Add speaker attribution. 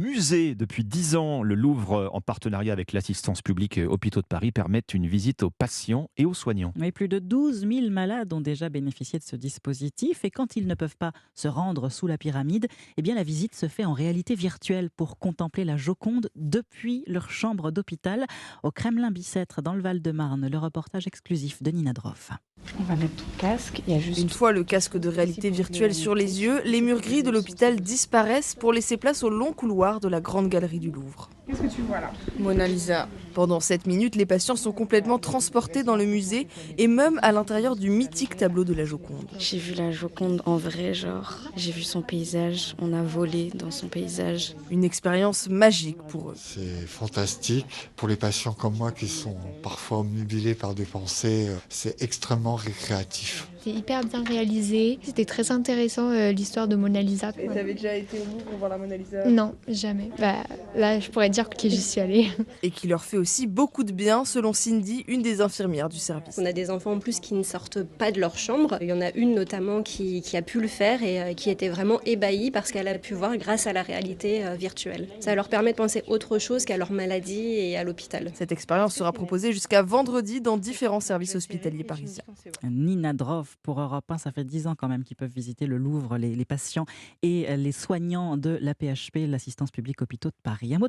Speaker 1: Musée depuis 10 ans, le Louvre, en partenariat avec l'assistance publique Hôpitaux de Paris, permettent une visite aux patients et aux soignants.
Speaker 2: Oui, plus de 12 000 malades ont déjà bénéficié de ce dispositif et quand ils ne peuvent pas se rendre sous la pyramide, eh bien la visite se fait en réalité virtuelle pour contempler la Joconde depuis leur chambre d'hôpital au Kremlin-Bicêtre dans le Val-de-Marne. Le reportage exclusif de Nina Droff.
Speaker 3: On va mettre ton casque. Il y a juste
Speaker 4: Une fois le casque de réalité virtuelle sur les yeux, les murs gris de l'hôpital disparaissent pour laisser place au long couloir de la grande galerie du Louvre.
Speaker 3: Qu'est-ce que tu vois là?
Speaker 4: Mona Lisa. Pendant 7 minutes, les patients sont complètement transportés dans le musée et même à l'intérieur du mythique tableau de la Joconde.
Speaker 5: J'ai vu la Joconde en vrai, j'ai vu son paysage, on a volé dans son paysage.
Speaker 4: Une expérience magique pour eux.
Speaker 6: C'est fantastique. Pour les patients comme moi qui sont parfois omnubilés par des pensées, c'est extrêmement récréatif.
Speaker 7: C'était hyper bien réalisé. C'était très intéressant l'histoire de Mona Lisa.
Speaker 4: Et t'avais déjà été au Louvre pour voir la Mona Lisa?
Speaker 7: Non, jamais. Là, je pourrais dire que j'y suis allée.
Speaker 4: Et qui leur fait aussi beaucoup de bien, selon Cindy, une des infirmières du service.
Speaker 8: On a des enfants en plus qui ne sortent pas de leur chambre. Il y en a une notamment qui a pu le faire et qui était vraiment ébahie parce qu'elle a pu voir grâce à la réalité virtuelle. Ça leur permet de penser autre chose qu'à leur maladie et à l'hôpital.
Speaker 4: Cette expérience sera proposée jusqu'à vendredi dans différents services hospitaliers parisiens.
Speaker 2: Nina Droff pour Europe 1, ça fait 10 ans quand même qu'ils peuvent visiter le Louvre, les patients et les soignants de l'AP-HP, l'assistance publique Hôpitaux de Paris. Un mot